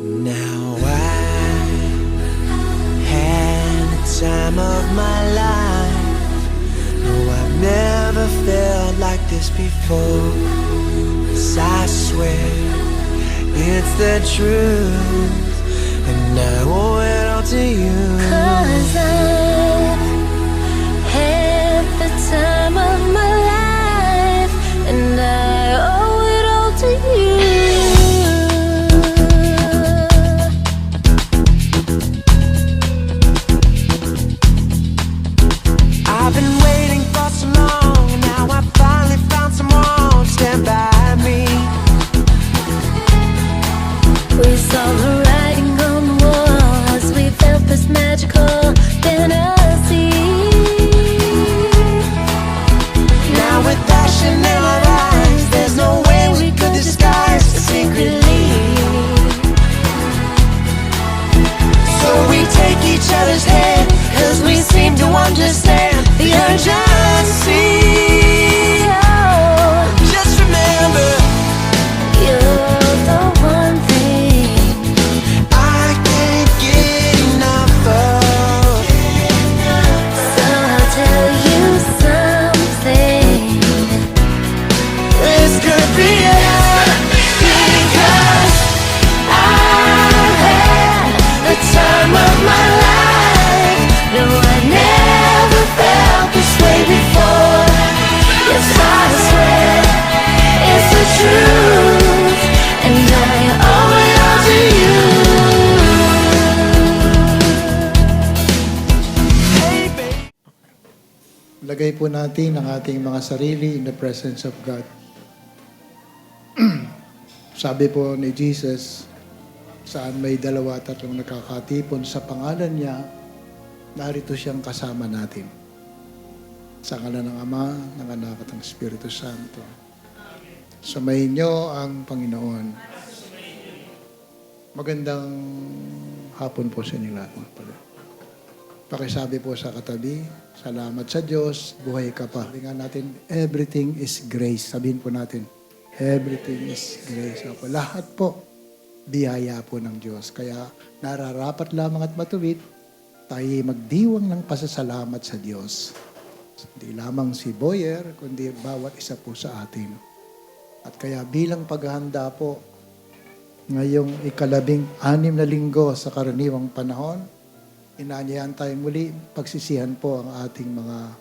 Now I had the time of my life. No, I've never felt like this before. 'Cause I swear it's the truth, and I owe it all to you. 'Cause I've had the time of my life, and I owe it all to you. I've been waiting for so long, and now I finally found someone to stand by me. We saw the writing on the wall as we felt this magical fantasy. Now with passion in our eyes, there's no way we could disguise it secretly. So we take each other's hand, 'cause we seem to understand the urgency. Oh, Just remember, you're the one thing I can't get enough of. So I'll tell you something. This could be it, Because I've had the time of my life. No, I never felt this way before. Yes, I swear it's the truth, and I owe it all to you. hey baby. Lagay po natin ang ating mga sarili in the presence of God. Sabi po ni Jesus, saan may dalawa at tatlong nakakatipon sa pangalan niya, narito siyang kasama natin. Sa ngalan ng Ama, ng Anak at ng Espiritu Santo. Sumayin niyo ang Panginoon. Magandang hapon po sa inyo lahat, mga pala. Pakisabi po sa katabi, salamat sa Diyos, buhay ka pa. Sabi natin, everything is grace. Sabihin po natin, everything is grace. Ako, lahat po, biyaya po ng Diyos. Kaya nararapat lamang at matuwid, tayo magdiwang ng pasasalamat sa Diyos. Hindi lamang si Boyer, kundi bawat isa po sa atin. At kaya bilang paghahanda po, ngayong 16 na linggo sa karaniwang panahon, inaanyayahan tayo muli, pagsisihan po ang ating mga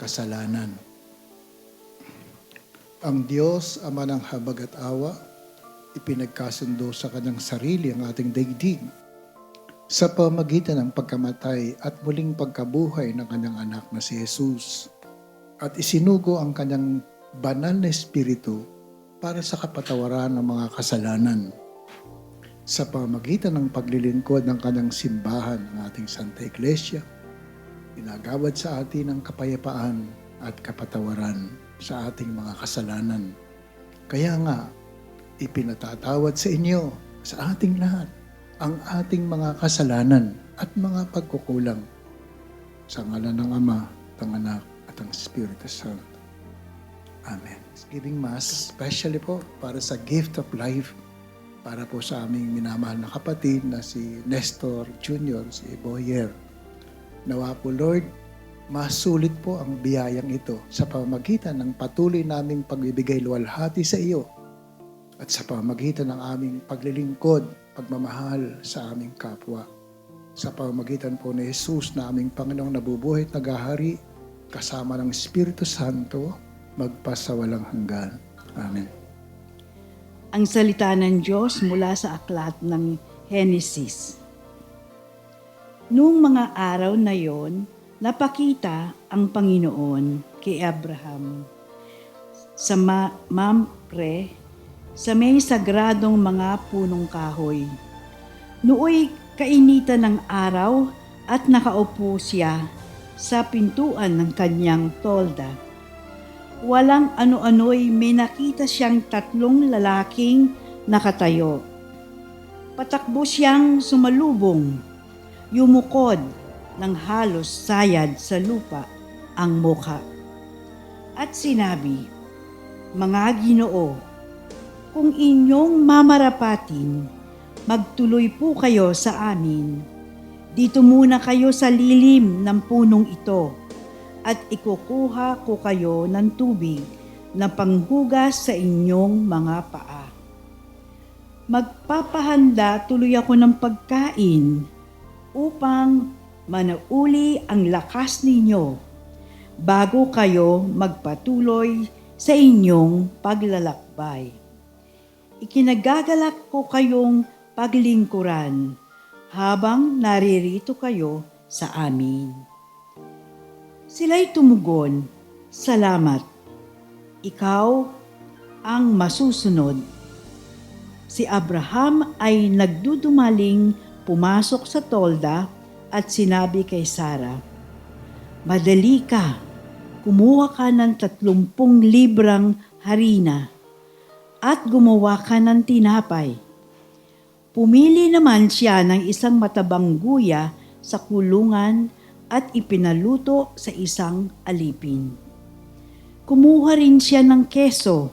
kasalanan. Ang Diyos, Ama ng habag at awa, ipinagkasundo sa kanyang sarili ang ating daigdig sa pamagitan ng pagkamatay at muling pagkabuhay ng kanyang anak na si Jesus. At isinugo ang kanyang banal na espiritu para sa kapatawaran ng mga kasalanan. Sa pamagitan ng paglilingkod ng kanyang simbahan ng ating Santa Iglesia, inagawad sa atin ang kapayapaan at kapatawaran sa ating mga kasalanan. Kaya nga, ipinatatawad sa inyo, sa ating lahat, ang ating mga kasalanan at mga pagkukulang. Sa ngalan ng Ama, ng Anak, at ng Espiritu Santo. Amen. Giving Mass, especially po para sa gift of life, para po sa aming minamahal na kapatid na si Nestor Jr., si Boyer. Nawa po, Lord, masulit po ang biyayang ito sa pamamagitan ng patuloy naming pagbibigay luwalhati sa iyo at sa pamamagitan ng aming paglilingkod, pagmamahal sa aming kapwa. Sa pamamagitan po ni Jesus na aming Panginoong nabubuhay at naghahari, kasama ng Espiritu Santo, magpasawalang hanggan. Amen. Ang salita ng Diyos mula sa aklat ng Henesis. Noong mga araw na yon, napakita ang Panginoon kay Abraham sa Mamre, sa may sagradong mga punong kahoy. Nooy kainitan ng araw at nakaupo siya sa pintuan ng kanyang tolda. Walang ano-ano'y may nakita siyang 3 lalaking nakatayo. Patakbo siyang sumalubong, yumukod ng halos sayad sa lupa ang mukha. At sinabi, "Mga Ginoo, kung inyong mamarapatin, magtuloy po kayo sa amin. Dito muna kayo sa lilim ng punong ito at ikukuha ko kayo ng tubig na panghugas sa inyong mga paa. Magpapahanda tuloy ako ng pagkain upang manauli ang lakas ninyo bago kayo magpatuloy sa inyong paglalakbay. Ikinagagalak ko kayong paglingkuran habang naririto kayo sa amin. Sila'y tumugon, salamat. Ikaw ang masusunod. Si Abraham ay nagdudumaling pumasok sa tolda at sinabi kay Sarah, "Madali ka, kumuha ka ng 30 librang harina at gumawa ka ng tinapay." Pumili naman siya ng isang matabang guya sa kulungan at ipinaluto sa isang alipin. Kumuha rin siya ng keso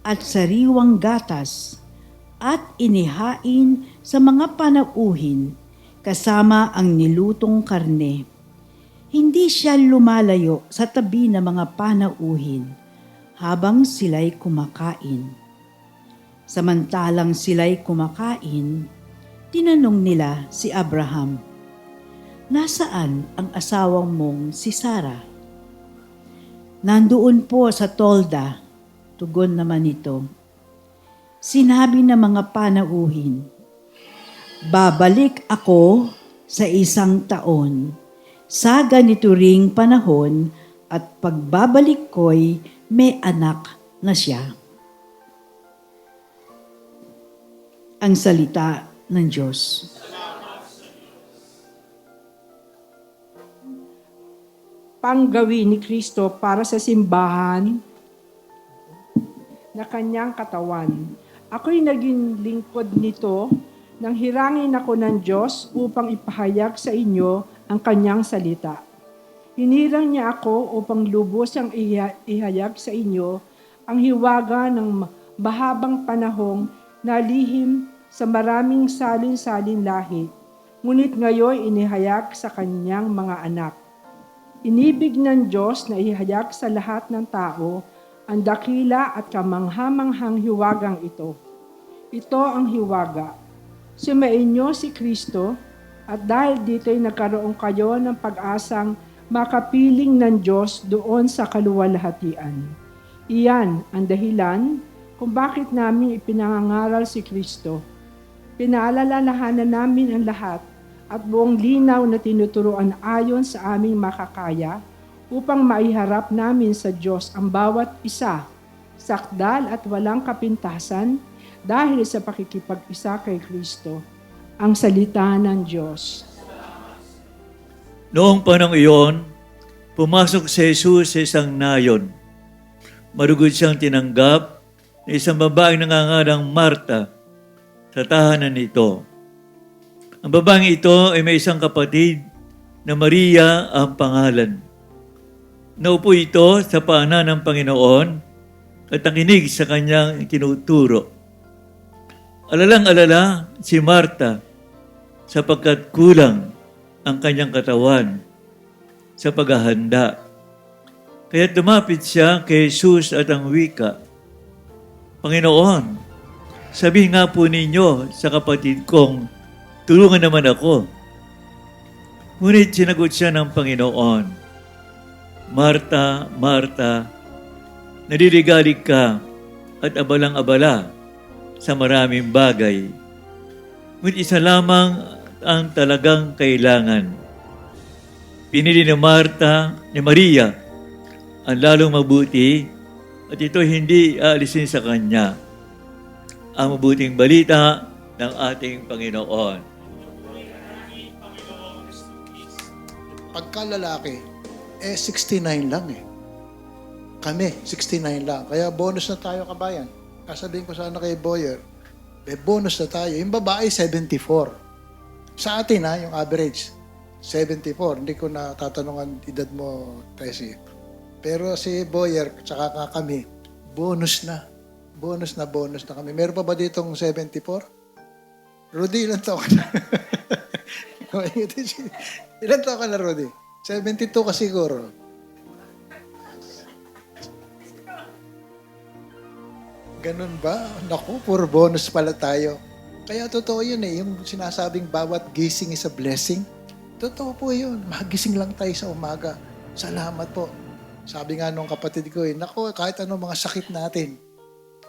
at sariwang gatas at inihain sa mga panauhin kasama ang nilutong karne. Hindi siya lumalayo sa tabi ng mga panauhin habang sila'y kumakain. Samantalang sila'y kumakain, tinanong nila si Abraham, "Nasaan ang asawang mong si Sarah?" "Nandoon po sa tolda," tugon naman ito. Sinabi ng mga panauhin, "Babalik ako sa 1 taon. Sa ganito ring panahon at pagbabalik ko'y may anak na siya." Ang salita ng Diyos. Panggawin ni Kristo para sa simbahan na kanyang katawan. Ako'y naging lingkod nito nang hirangin ako ng Diyos upang ipahayag sa inyo ang kanyang salita. Hinirang niya ako upang lubosang ihayag sa inyo ang hiwaga ng mahabang panahong na lihim sa maraming salin-salin lahi, ngunit ngayon inihayag sa kanyang mga anak. Inibig ng Diyos na ihayag sa lahat ng tao ang dakila at kamanghamanghang hiwagang ito. Ito ang hiwaga. Sumainyo si Kristo at dahil dito'y nagkaroon kayo ng pag-asang makapiling ng Diyos doon sa kaluwalhatian. Iyan ang dahilan kung bakit namin ipinangangaral si Kristo. Pinaalalahanan namin ang lahat at buong linaw na tinuturuan ayon sa aming makakaya upang maiharap namin sa Diyos ang bawat isa, sakdal at walang kapintasan dahil sa pakikipag-isa kay Kristo. Ang salita ng Diyos. Noong panahon iyon, pumasok si Jesus sa isang nayon. Marugod siyang tinanggap na isang babaeng nangangarang Marta sa tahanan nito. Ang babaeng ito ay may isang kapatid na Maria ang pangalan. Naupo ito sa paanan ng Panginoon at nakinig sa kanyang tinuturo. Alalang-alala si Marta sapagkat kulang ang kanyang katawan sa paghahanda. Kaya tumapit siya kay Jesus at ang wika, "Panginoon, sabihin nga po ninyo sa kapatid kong tulungan naman ako." Ngunit sinagot siya ng Panginoon, "Marta, Marta, naliligalig ka at abalang-abala sa maraming bagay. Ngunit isa lamang ang talagang kailangan. Pinili ni Maria, ang lalong mabuti at ito hindi aalisin sa kanya. Ang mabuting balita ng ating Panginoon." Pagka lalaki, 69 lang eh. Kami, 69 lang. Kaya bonus na tayo, kabayan. Kasabihin ko sana kay Boyer, bonus na tayo. Yung babae, 74. Sa atin yung average, 74. Hindi ko na tatanungan edad mo, Tessie. Pero si Boyer, tsaka kami, bonus na. Bonus na kami. Meron pa ba ditong 74? Rudy, ilan taon ka na? Ilan taon ka na, Rudy? 72 ka siguro. Ganun ba? Naku, puro bonus pala tayo. Kaya totoo yun eh, yung sinasabing bawat gising is a blessing. Totoo po yun. Magising lang tayo sa umaga. Salamat po. Sabi nga nung kapatid ko eh, naku, kahit ano mga sakit natin,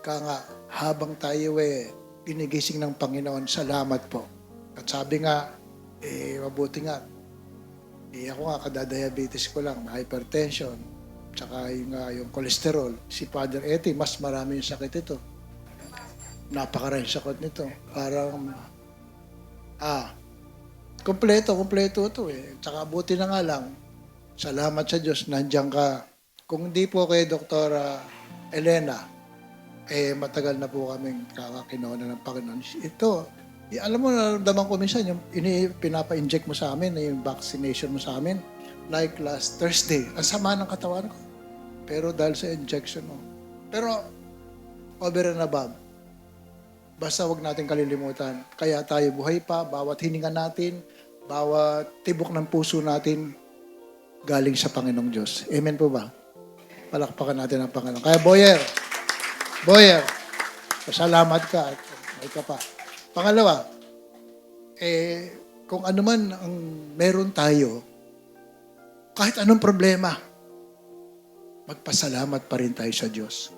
nga habang tayo ginigising ng Panginoon, salamat po. At sabi nga, mabuti nga, ako nga, kada-diabetes ko lang, hypertension, tsaka yung cholesterol. Si Father Eti, mas marami yung sakit ito. Napakaraming sakit nito. Parang, kompleto ito eh. Tsaka buti na nga lang, salamat sa Diyos, nandiyan ka. Kung hindi po kay Dr. Elena, matagal na po kaming kakakinawa ng Panginoon. Ito, alam mo, naramdaman ko minsan, yung pinapa-inject mo sa amin, yung vaccination mo sa amin, like last Thursday, ang sama ng katawan ko. Pero dahil sa injection mo. Pero, over and above, basta wag natin kalilimutan. Kaya tayo buhay pa, bawat hininga natin, bawat tibok ng puso natin, galing sa Panginoong Diyos. Amen po ba? Palakpakan natin ang Panginoon. Kaya Boyer, salamat ka at may ka pa. Pangalawa, kung ano man ang meron tayo, kahit anong problema, magpasalamat pa rin tayo sa Diyos.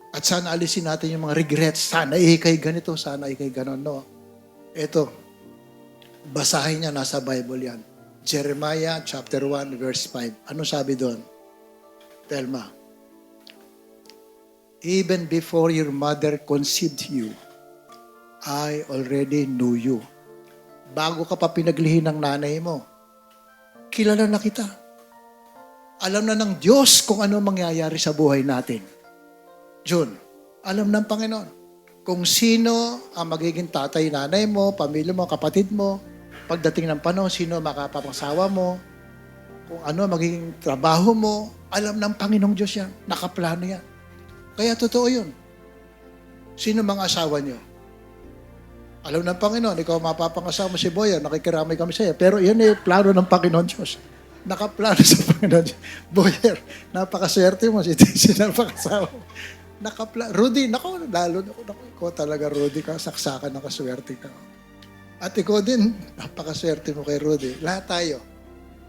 At sana alisin natin yung mga regrets. Sana ikay ganito, sana ikay ganon. No? Ito, basahin niya, nasa Bible yan. Jeremiah chapter 1, verse 5. Ano sabi doon? Telma. Even before your mother conceived you, I already knew you. Bago ka pa pinaglihi ng nanay mo, kilala na kita. Alam na ng Diyos kung ano mangyayari sa buhay natin. June, alam ng Panginoon kung sino ang magiging tatay, nanay mo, pamilya mo, kapatid mo, pagdating ng panahon, sino makapapangasawa mo, kung ano magiging trabaho mo, alam ng Panginoong Diyos yan. Nakaplano yan. Kaya totoo yun. Sino mga asawa niyo? Alam ng Panginoon, ikaw mapapangasawa mo si Boyer, nakikiramay kami sa iyo. Pero yan plano ng Panginoon Diyos. Nakaplano sa Panginoon Diyos. Boyer, napakaswerte mo. Si Tessy, napakasawa mo. Rudy, lalo ikaw talaga, Rudy, saksakan ng kaswerte ka. At ikaw din, napakaswerte mo kay Rudy. Lahat tayo.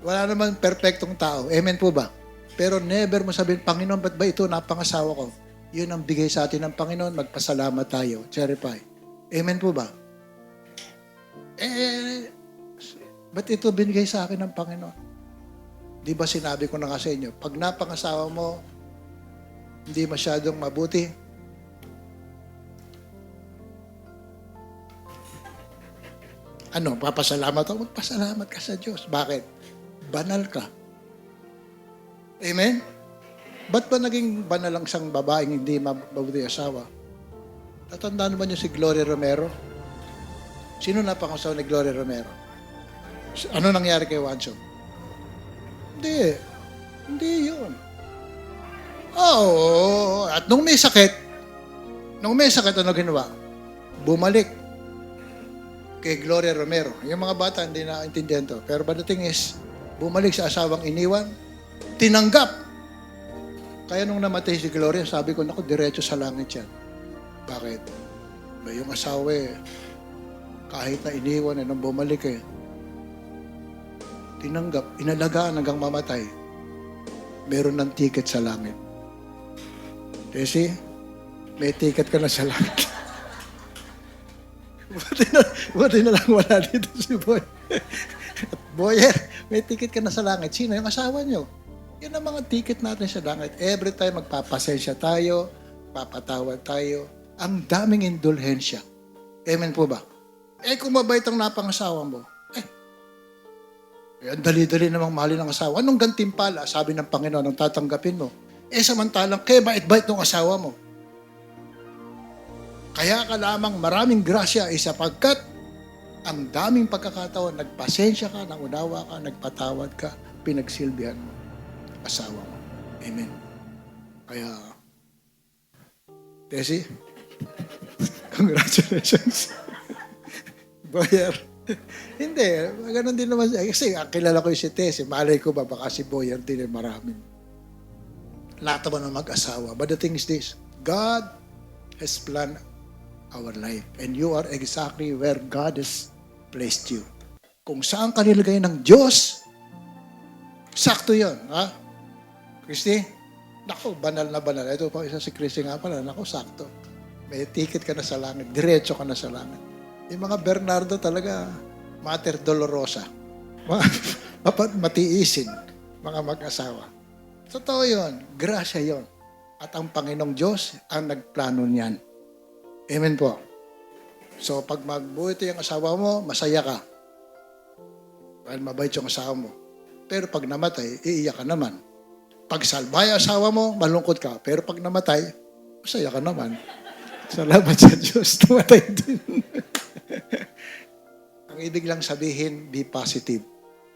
Wala naman perfectong tao. Amen po ba? Pero never mo sabihin, Panginoon, ba't ba ito napangasawa ko? Yun ang bigay sa atin ng Panginoon, magpasalamat tayo. Cherry pie. Amen po ba? Ba't ito binigay sa akin ng Panginoon? Di ba sinabi ko na nga sa inyo, pag napangasawa mo, hindi masyadong mabuti, papasalamat ako? Magpasalamat ka sa Diyos. Bakit? Banal ka. Amen? Ba't ba naging banal ang isang babaeng hindi mabuti asawa? Tatandaan ba niyo si Gloria Romero? Sino napangasawa ni Gloria Romero? Ano nangyari kay Wancho? Hindi yun. Oo. At nung may sakit, ano ginawa? Bumalik kay Gloria Romero. Yung mga bata hindi naintindihan to. Pero but the thing is, bumalik sa asawang iniwan, tinanggap. Kaya nung namatay si Gloria, sabi ko, naku, diretso sa langit yan. Bakit? Yung asawa kahit na iniwan nung bumalik tinanggap, inalagaan hanggang mamatay, meron ng ticket sa langit. Tessy, may ticket ka na sa langit. buti na lang wala dito si Boy. Boyer, may ticket ka na sa langit. Sino? Yung asawa nyo. Yan ang mga ticket natin sa langit. Every time magpapasensya tayo, papatawad tayo, ang daming indulhensya. Amen po ba? Kung mabait ang napangasawa mo, ang dali-dali namang mahalin ng asawa. Anong gantimpala? Sabi ng Panginoon, ang tatanggapin mo. Samantalang, kaya bait-bait ng asawa mo. Kaya ka lamang maraming grasya sapagkat ang daming pagkakataon, nagpasensya ka, nangunawa ka, nagpatawad ka, pinagsilbihan mo asawa mo. Amen. Kaya, Tessy, congratulations. Boyer. Hindi, ganun din naman siya. Kasi kilala ko yung si Tessie, malay ko ba, baka si Boyer din marami. Lahat naman ng mag-asawa. But the thing is this, God has planned our life. And you are exactly where God has placed you. Kung saan ka nilagay ng Diyos, sakto yun. Ha? Christy? Naku, banal na banal. Ito pa isa si Christy nga pala. Naku, sakto. May ticket ka na sa langit. Diretso ka na sa langit. Yung mga Bernardo talaga, Mater Dolorosa. Matiisin, mga mag-asawa. Totoo yun. Grasya yun. At ang Panginoong Diyos ang nagplano niyan. Amen po. So, pag magbuti yung asawa mo, masaya ka. Dahil mabait yung asawa mo. Pero pag namatay, iiyak ka naman. Pag salbay ang asawa mo, malungkot ka. Pero pag namatay, masaya ka naman. Salamat sa Diyos. Namatay din. Ang ibig lang sabihin, be positive.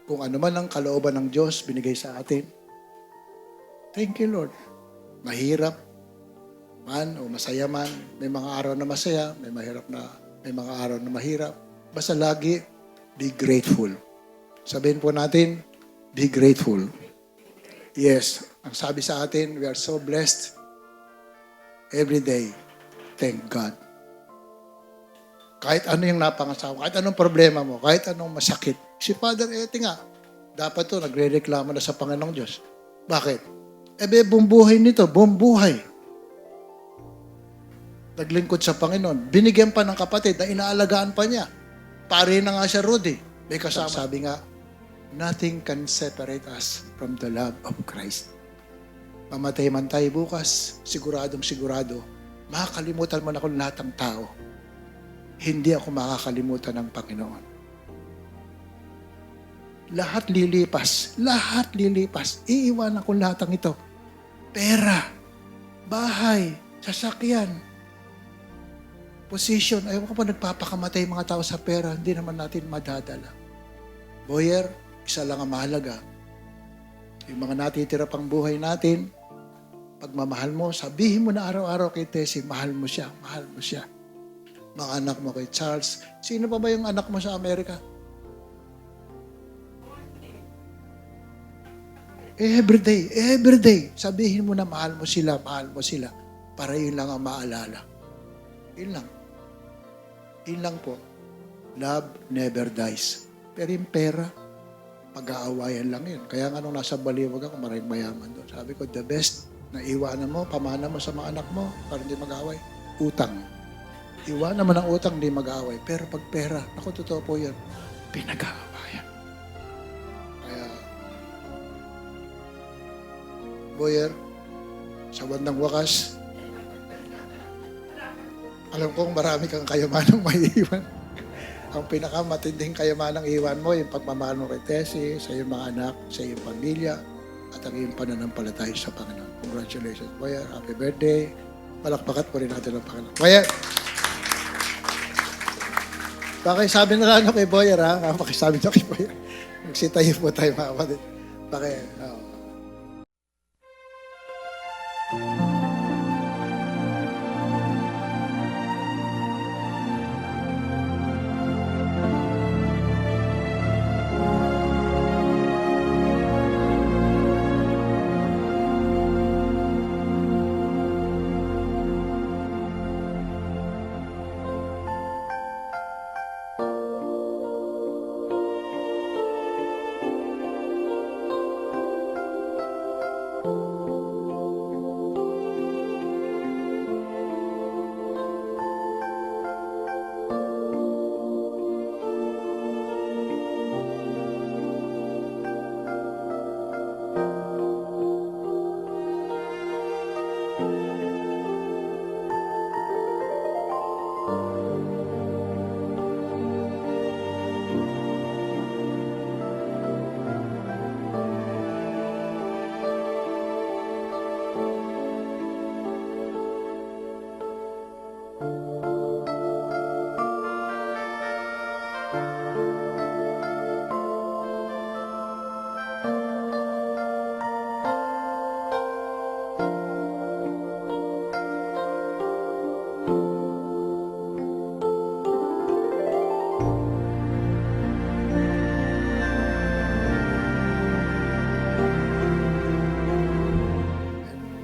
Kung ano man ang kalooban ng Diyos binigay sa atin. Thank you, Lord. Mahirap man o masaya man, may mga araw na masaya, may mga araw na mahirap. Basta lagi, be grateful. Sabihin po natin, be grateful. Yes, ang sabi sa atin, we are so blessed every day. Thank God. Kahit ano yung napangasawa, kahit anong problema mo, kahit anong masakit. Si Father Eti nga, dapat to nagre-reklamo na sa Panginoong Diyos. Bakit? Buong buhay nito, buong buhay. Naglingkod sa Panginoon. Binigyan pa ng kapatid na inaalagaan pa niya. Pare na nga siya, Rudy. May kasama. Sabi nga, nothing can separate us from the love of Christ. Mamatay man tayo bukas, siguradong sigurado, makakalimutan mo na kung lahat ng tao. Hindi ako makakalimutan ng Panginoon. Lahat lilipas. Lahat lilipas. Iiwanan ko lahat ng ito. Pera, bahay, sasakyan, position. Ayaw ko pa nagpapakamatay mga tao sa pera. Hindi naman natin madadala. Boyer, isa lang ang mahalaga. Yung mga natitira pang buhay natin, pagmamahal mo, sabihin mo na araw-araw kay Tessie, mahal mo siya, mahal mo siya. Mga anak mo kay Charles. Sino pa ba yung anak mo sa Amerika? Every day. Sabihin mo na mahal mo sila, para yun lang ang maalala. Yun lang. Yun lang po. Love never dies. Pero yung pera, pag-aawayan lang yun. Kaya nga nung nasa Baliwag ako, maraming mayaman doon. Sabi ko, the best na iwanan mo, pamana mo sa mga anak mo, para hindi mag-aaway, utang. Iwanan mo ng utang, hindi mag-aaway. Pero pag pera, ako totoo po yan, pinag-aawayan. Kaya, Boyer, sa bandang wakas, alam kong marami kang kayamanang maiiwan. Ang pinakamatinding kayamanang iwan mo, yung pagmamahal mo kay Tessie, sa iyong mga anak, sa iyong pamilya, at ang iyong pananampalataya sa Panginoon. Congratulations, Boyer. Happy birthday. Palakpakat po rin natin ang Panginoon. Boyer! Pakisabi na lang kay Boyer, ha? Pakisabi na kay Boyer. Magsitayo po tayo, mga kapatid.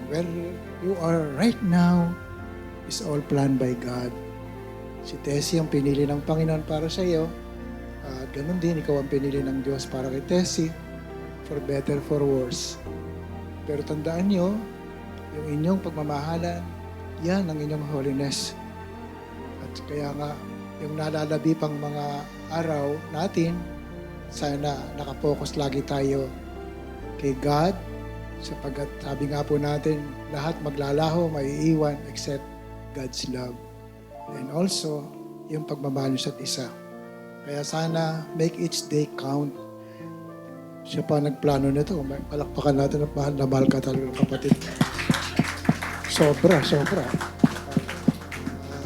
Where you are right now is all planned by God. Si Tessie ang pinili ng Panginoon para sa iyo. At ganun din, ikaw ang pinili ng Diyos para kay Tessie, for better, for worse. Pero tandaan niyo, yung inyong pagmamahalan, yan ang inyong holiness. At kaya nga, yung nalalabi pang mga araw natin, sana nakapokus lagi tayo kay God, sapagkat sabi nga po natin, lahat maglalaho, maiiwan, except God's love. And also, yung pagmamahal sa isa. Kaya sana, make each day count. Siya pa nagplano nito. Palakpakan natin at mahal na mahal ka talaga ng kapatid. Sobra.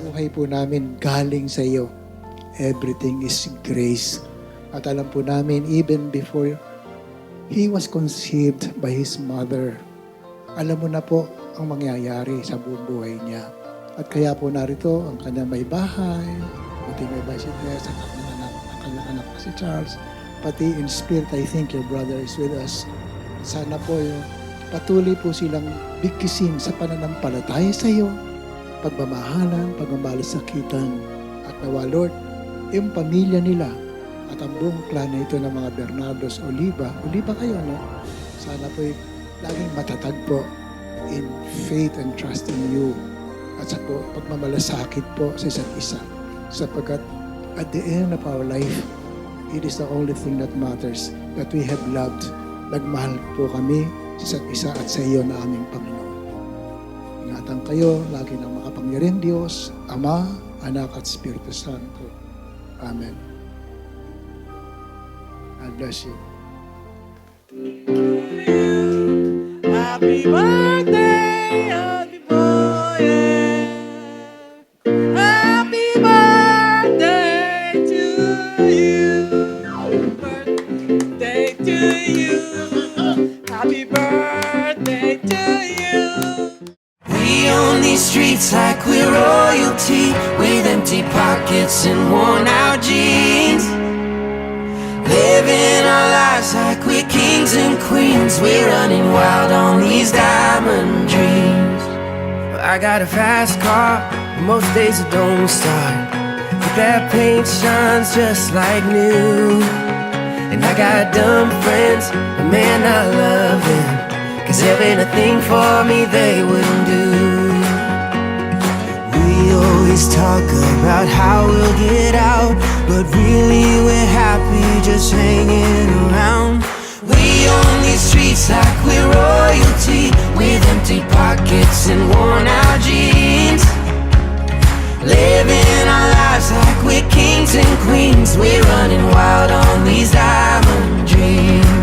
Buhay po namin galing sa iyo. Everything is grace. At alam po namin, even before he was conceived by his mother, alam mo na po ang mangyayari sa buong buhay niya. At kaya po narito ang kanyang may bahay, pati may bahay si Tess, at ang kanyang anak si Charles. Pati in spirit, I think your brother is with us. Sana po patuloy po silang bigkisin sa pananampalataya sa iyo, pagmamahalan, pagmamalisakitan. At nawa, Lord, yung pamilya nila at ang buong clan na ito ng mga Bernardos Oliva kayo, no? Sana po laging matatag po in faith and trust in you. At sa po, pagmamalasakit po sa isa't isa. Sapagkat at the end of our life, it is the only thing that matters, that we have loved. Nagmahal po kami sa isa't isa at sa iyo na aming Panginoon. Ingatan kayo, lagi ng makapangyarihang Diyos, Ama, Anak at Espiritu Santo. Amen. God bless you. Happy birthday, happy boy, happy birthday to you, birthday to you, happy birthday to you. We own these streets like we're royalty, with empty pockets and worn out jeans. Living our lives like we're kings and queens. We're running wild on these diamond dreams. I got a fast car, most days it don't start, but that paint shines just like new. And I got dumb friends, but man I love them, 'cause there ain't a thing for me they wouldn't do. We always talk about how we'll get out, but really we're happy just hanging around. We own these streets like we're royalty, with empty pockets and worn out jeans. Living our lives like we're kings and queens. We're running wild on these diamond dreams.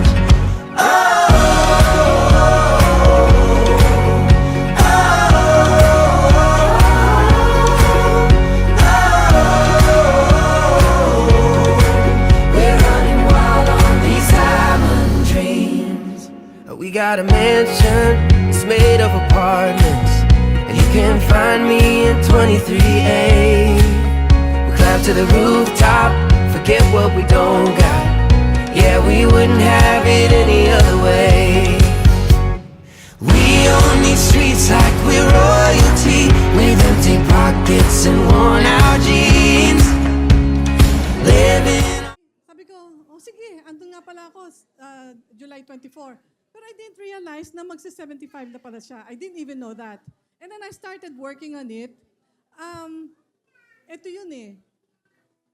We got a mansion, it's made of apartments, and you can find me in 23A. We climb to the rooftop, forget what we don't got. Yeah, we wouldn't have it any other way. We own these streets like we're royalty, with empty pockets and worn out jeans. Living. Sabi ko, oh sige, andun nga pala ako, July 24. Pero I didn't realize na magsi-75 na pala siya. I didn't even know that. And then I started working on it. Ito yun eh.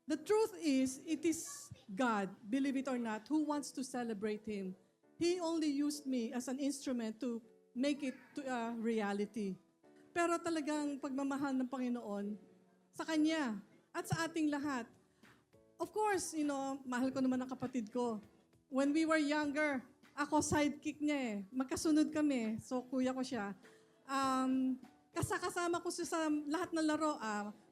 The truth is, it is God, believe it or not, who wants to celebrate Him. He only used me as an instrument to make it to a reality. Pero talagang pagmamahal ng Panginoon sa Kanya at sa ating lahat. Of course, mahal ko naman ang kapatid ko. When we were younger, ako sidekick niya eh. Magkasunod kami. So, kuya ko siya. Kasama ko siya sa lahat ng laro.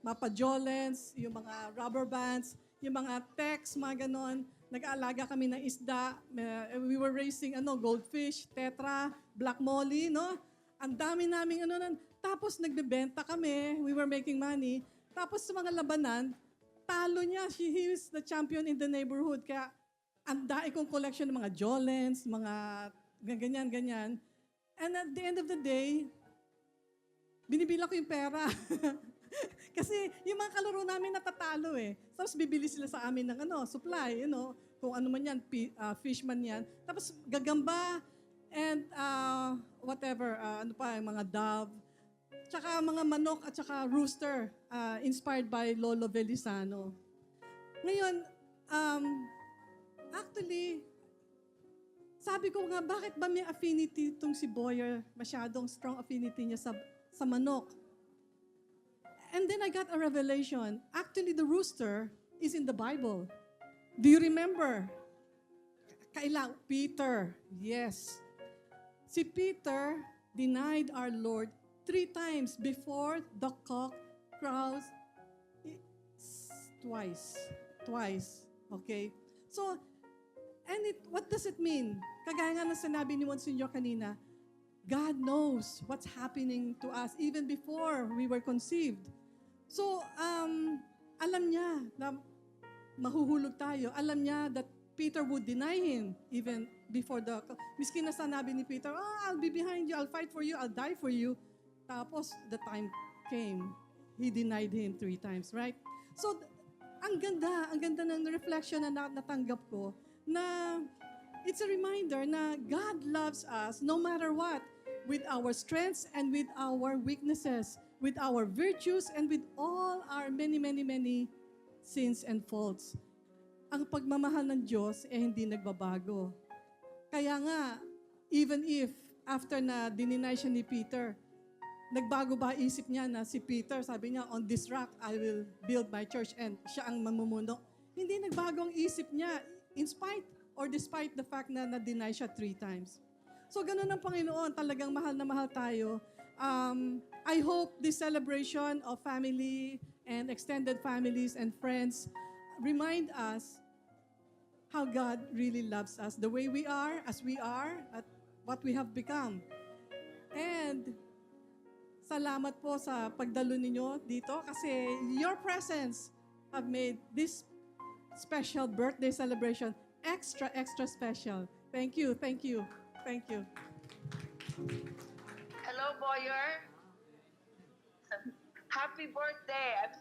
Mapa Jolens, yung mga rubber bands, yung mga text, mga ganon. Nag-aalaga kami ng isda. We were racing goldfish, tetra, black molly, no? Ang dami naming Tapos nagbebenta kami. We were making money. Tapos sa mga labanan, talo niya. He is the champion in the neighborhood. Kaya ang daig kong collection ng mga Jolens, mga ganyan-ganyan. And at the end of the day, binibila ko yung pera. Kasi yung mga kalaro namin natatalo eh. Tapos bibili sila sa amin ng supply, kung ano man yan, fish man yan. Tapos gagamba and whatever, yung mga dove. Tsaka mga manok at tsaka rooster, inspired by Lolo Velizano. Ngayon, actually, sabi ko nga, bakit ba may affinity itong si Boyer? Masyadong strong affinity niya sa manok. And then I got a revelation. Actually, the rooster is in the Bible. Do you remember? Peter. Yes. Si Peter denied our Lord 3 times before the cock crows twice. Okay? So, what does it mean? Kagaya nga ng sinabi ni Monsignor kanina, God knows what's happening to us even before we were conceived. So, alam niya na mahuhulog tayo. Alam niya that Peter would deny him even before miskin na sanabi ni Peter, I'll be behind you, I'll fight for you, I'll die for you. Tapos, the time came. He denied him 3 times, right? So, ang ganda ng reflection na natanggap ko na it's a reminder na God loves us no matter what, with our strengths and with our weaknesses, with our virtues and with all our many sins and faults. Ang pagmamahal ng Diyos hindi nagbabago. Kaya nga, even if after na dininay siya ni Peter, nagbago ba isip niya na si Peter, sabi niya, on this rock I will build my church and siya ang mamumuno. Hindi nagbago ang isip niya in spite or despite the fact na na-deny siya 3 times. So ganun ang Panginoon, talagang mahal na mahal tayo. I hope this celebration of family and extended families and friends remind us how God really loves us, the way we are, as we are, at what we have become. And salamat po sa pagdalo ninyo dito kasi your presence have made this special birthday celebration extra special. Thank you. Hello, Boyer. Happy birthday. I'm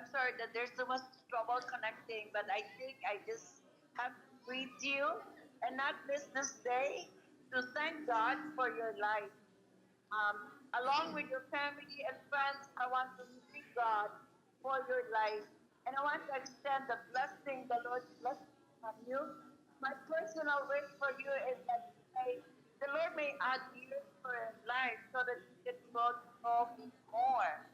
sorry that there's so much trouble connecting, but I think I just have to greet you and not miss this day to thank God for your life. Along with your family and friends, I want to thank God for your life. And I want to extend the blessing the Lord blessed on you. My personal wish for you is that the Lord may add years for your life so that you can grow more.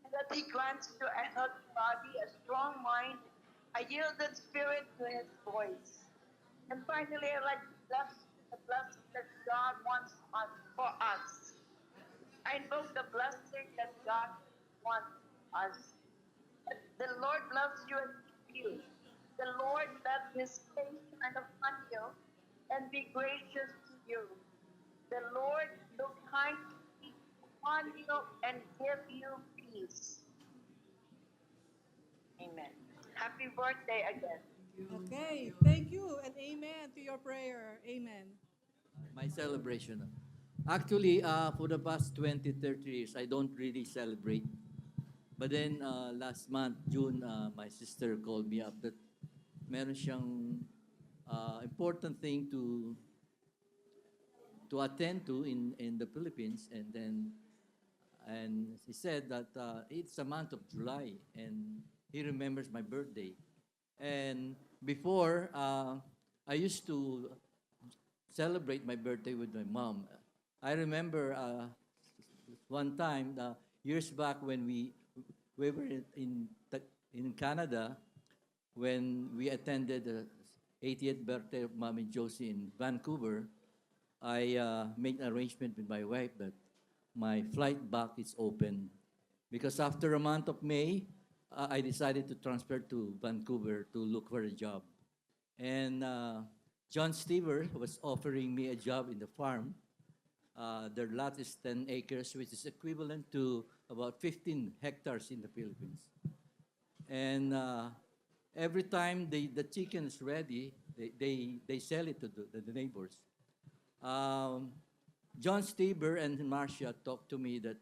And that He grants you a healthy body, a strong mind, a yielded spirit to His voice. And finally, I'd like to bless the blessing that God wants for us. I invoke the blessing that God wants us. The Lord loves you and keeps you. The Lord let His face shine upon you and be gracious to you. The Lord look kindly upon you and give you peace. Amen. Happy birthday again. Okay, thank you and amen to your prayer. Amen. My celebration. Actually, for the past 20, 30 years, I don't really celebrate. But then last month, June, my sister called me up that meron siyang important thing to attend to in the Philippines, and he said that it's a month of July and he remembers my birthday. And before, I used to celebrate my birthday with my mom. I remember one time, years back when we were in Canada, when we attended the 80th birthday of Mommy Josie in Vancouver, I made an arrangement with my wife that my flight back is open. Because after a month of May, I decided to transfer to Vancouver to look for a job. And John Stever was offering me a job in the farm. Their lot is 10 acres, which is equivalent to about 15 hectares in the Philippines. And every time the chicken is ready, they sell it to the neighbors. John Steber and Marcia talked to me that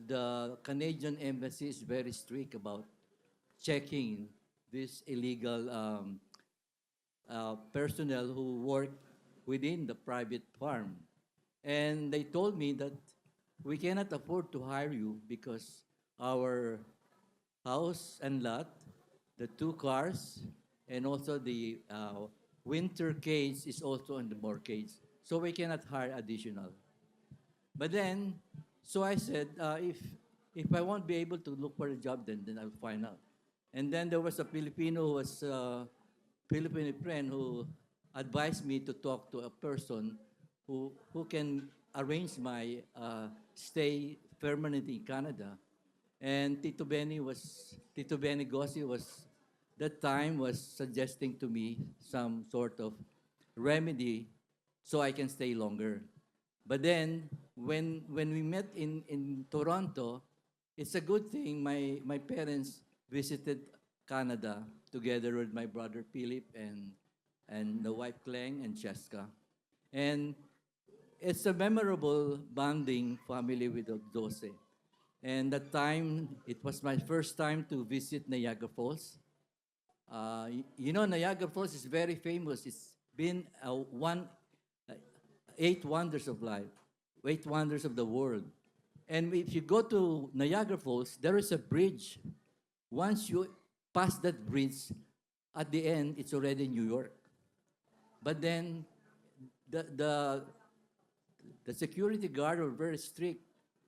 the Canadian embassy is very strict about checking this illegal personnel who work within the private farm. And they told me that we cannot afford to hire you because our house and lot, the 2 cars, and also the winter cage is also on the mortgage. So we cannot hire additional. But then, so I said, if I won't be able to look for a job, then I'll find out. And then there was a Filipino who was Filipino friend who advised me to talk to a person who can arrange my stay permanently in Canada. And Tito Benny Gossi was, that time was suggesting to me some sort of remedy so I can stay longer. But then, when we met in Toronto, it's a good thing my parents visited Canada together with my brother Philip and the wife Kleng and Cheska. And it's a memorable bonding family with the Dose. And that time, it was my first time to visit Niagara Falls. You know, Niagara Falls is very famous. It's been 8 wonders of life, 8 wonders of the world. And if you go to Niagara Falls, there is a bridge. Once you pass that bridge, at the end, it's already New York. But then, the security guard were very strict.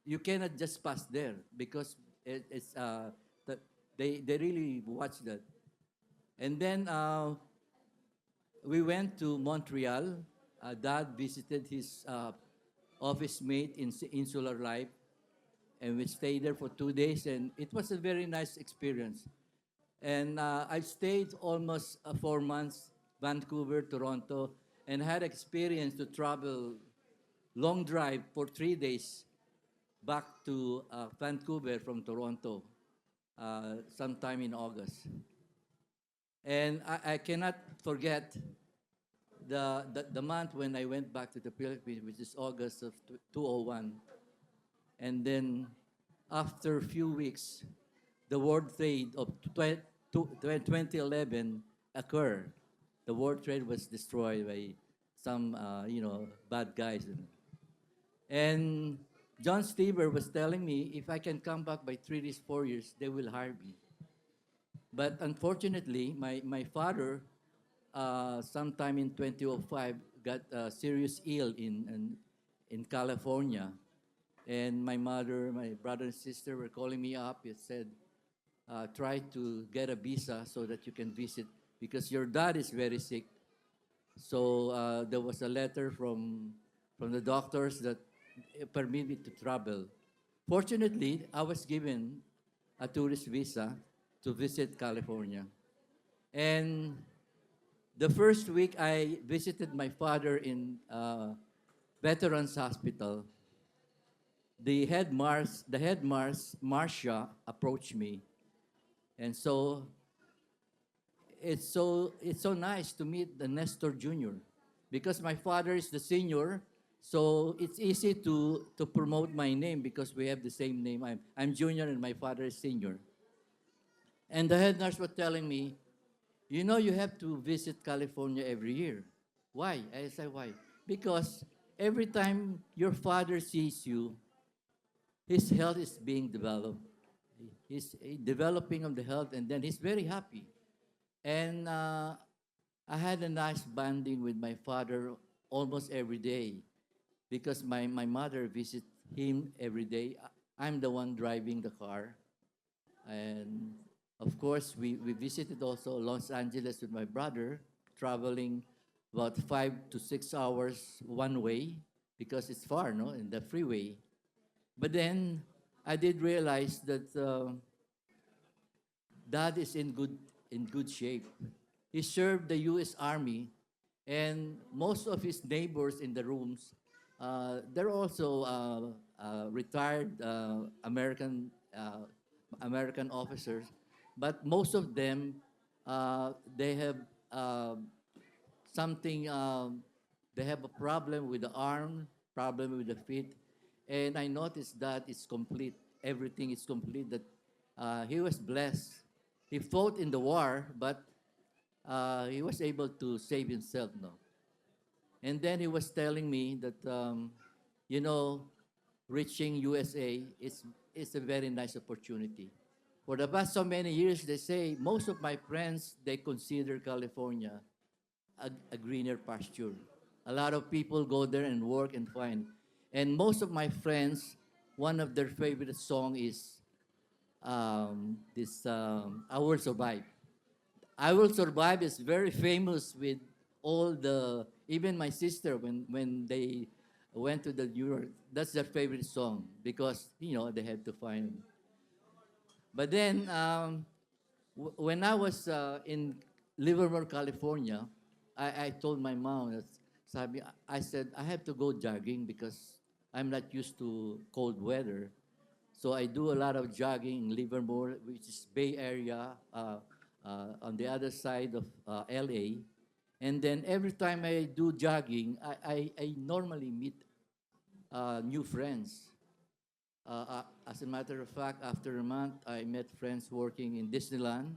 You cannot just pass there because they really watch that. And then we went to Montreal. Dad visited his office mate in Insular Life, and we stayed there for 2 days, and it was a very nice experience. And I stayed almost 4 months, Vancouver, Toronto, and had experience to travel long drive for 3 days back to Vancouver from Toronto sometime in August. And I cannot forget the month when I went back to the Philippines, which is August of 2001. And then after a few weeks, the World Trade of 2011 occurred. The World Trade was destroyed by some, bad guys. And John Stever was telling me if I can come back by 3 years, 4 years, they will hire me. But unfortunately, my father, sometime in 2005, got serious ill in California. And my mother, my brother and sister were calling me up and said, try to get a visa so that you can visit because your dad is very sick. So there was a letter from the doctors that permit me to travel. Fortunately, I was given a tourist visa to visit California. And the first week I visited my father in Veterans Hospital. The head Marcia approached me. And so it's so nice to meet the Nestor Jr. because my father is the senior, so it's easy to promote my name because we have the same name. I'm junior and my father is senior. And the head nurse was telling me, you know, you have to visit California every year. Why? I said, why? Because every time your father sees you, his health is being developed. He's developing of the health, and then he's very happy. And I had a nice bonding with my father almost every day because my mother visits him every day. I'm the one driving the car. And of course, we visited also Los Angeles with my brother, traveling about 5 to 6 hours one way because it's far, no, in the freeway. But then I did realize that Dad is in good shape. He served the U.S. Army, and most of his neighbors in the rooms, they're also retired American American officers, but most of them, they have something, they have a problem with the arm, problem with the feet. And I noticed that it's complete. Everything is complete. That he was blessed. He fought in the war, but he was able to save himself. No, and then he was telling me that, you know, reaching USA is a very nice opportunity. For the past so many years, they say most of my friends they consider California a greener pasture. A lot of people go there and work and find. And most of my friends, one of their favorite song is this "I Will Survive." "I Will Survive" is very famous with all the, even my sister, when they went to the New York, that's their favorite song because, you know, they had to find. But then, when I was in Livermore, California, I told my mom that, I said, I have to go jogging because I'm not used to cold weather. So I do a lot of jogging in Livermore, which is Bay Area, on the other side of LA. And then every time I do jogging, I normally meet new friends. As a matter of fact, after a month, I met friends working in Disneyland.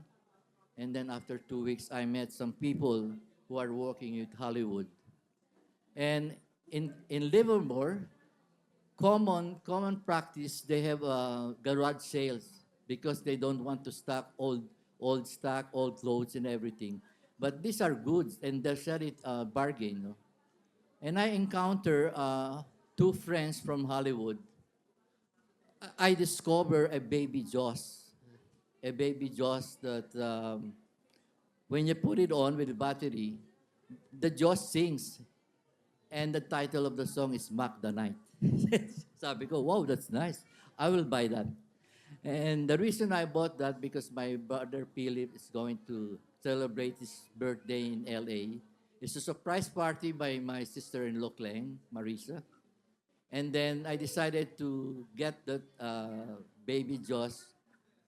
And then after 2 weeks, I met some people who are working with Hollywood. And in Livermore, common practice, they have garage sales because they don't want to stock old stock, old clothes and everything. But these are goods, and they sell it bargain. No? And I encounter two friends from Hollywood. I discover a baby Jaws, that when you put it on with the battery, the Jaws sings, and the title of the song is "Mock the Night." Sabi ko, wow, that's nice. I will buy that. And the reason I bought that because my brother Philip is going to celebrate his birthday in LA. It's a surprise party by my sister-in-law, Kleng, Marisa. And then I decided to get that baby Jaws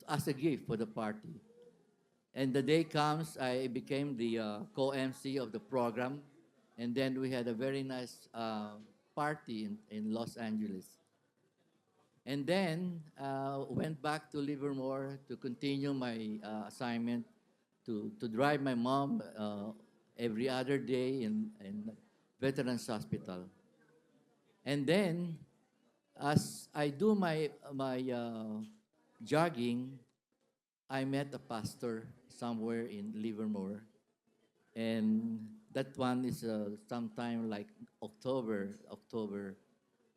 as a gift for the party. And the day comes, I became the co-MC of the program. And then we had a very nice party in Los Angeles. And then went back to Livermore to continue my assignment to drive my mom every other day in Veterans Hospital. And then, as I do my jogging, I met a pastor somewhere in Livermore. And that one is sometime like October,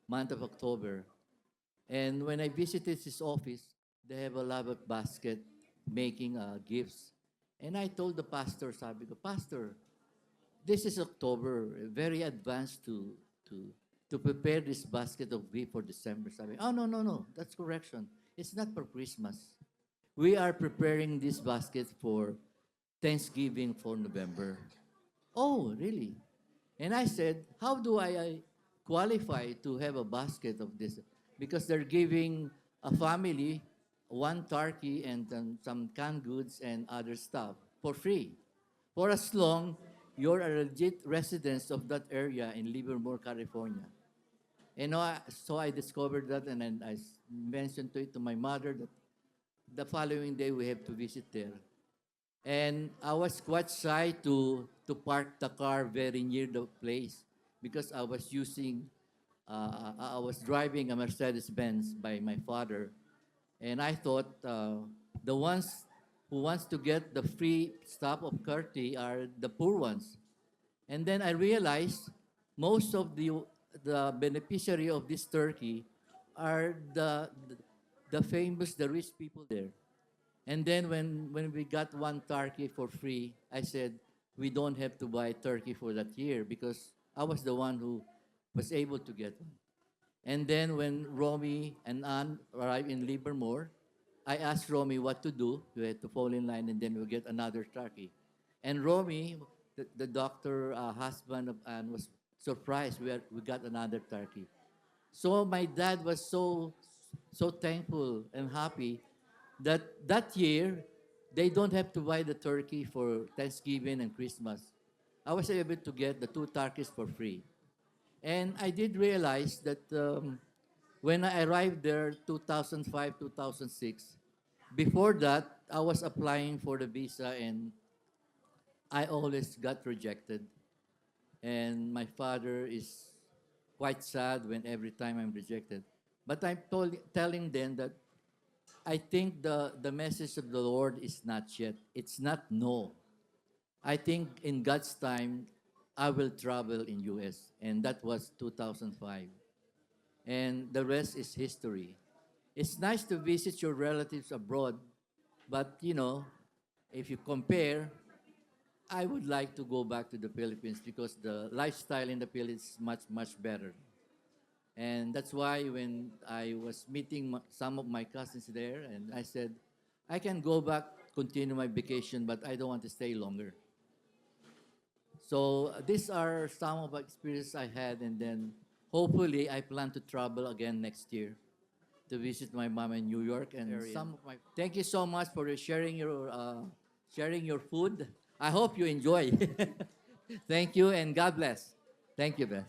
month of October. And when I visited his office, they have a lot of basket making gifts. And I told the pastor, sabi ko, Pastor, this is October, very advanced to prepare this basket of gift for December. Sabi, oh, no, that's correction. It's not for Christmas. We are preparing this basket for Thanksgiving for November. Oh, really? And I said, how do I qualify to have a basket of this? Because they're giving a family one turkey and some canned goods and other stuff for free. For as long you're a legit resident of that area in Livermore, California. And so I discovered that, and then I mentioned to my mother that the following day we have to visit there. And I was quite shy to park the car very near the place because I was driving a Mercedes-Benz by my father. And I thought the ones who wants to get the free stop of Curti are the poor ones. And then I realized most of the beneficiary of this turkey are the famous, the rich people there. And then when we got one turkey for free, I said, we don't have to buy turkey for that year because I was the one who was able to get one. And then when Romy and Ann arrived in Livermore, I asked Romy what to do. We had to fall in line and then we'll get another turkey. And Romy, the doctor husband of Ann, was surprised we got another turkey. So my dad was so thankful and happy that year, they don't have to buy the turkey for Thanksgiving and Christmas. I was able to get the 2 turkeys for free. And I did realize that when I arrived there, 2005, 2006, before that, I was applying for the visa and I always got rejected. And my father is quite sad when every time I'm rejected. But I'm telling them that I think the message of the Lord is not yet. It's not no. I think in God's time, I will travel in US. And that was 2005. And the rest is history. It's nice to visit your relatives abroad, but if you compare, I would like to go back to the Philippines because the lifestyle in the Philippines is much, much better. And that's why when I was meeting some of my cousins there, and I said, I can go back, continue my vacation, but I don't want to stay longer. So these are some of the experiences I had, and then hopefully I plan to travel again next year to visit my mom in New York and some of my. Thank you so much for sharing your food. I hope you enjoy. Thank you and God bless. Thank you, Beth.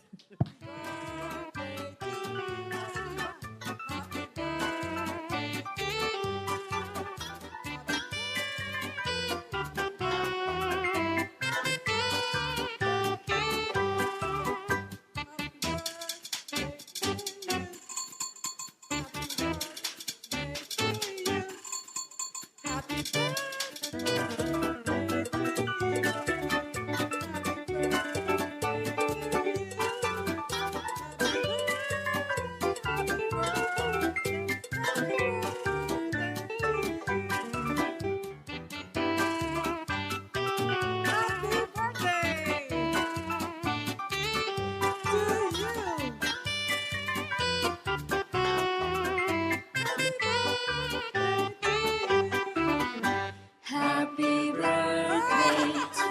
Happy birthday to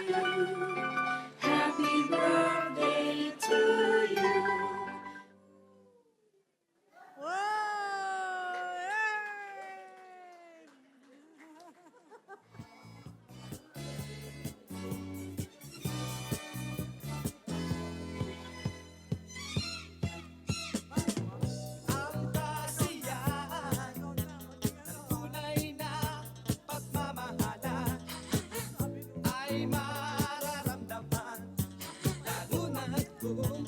you. Happy birthday to you. Ang kasiyahan ng tunay na pagmamahalan ay mararamdaman lalo na't kung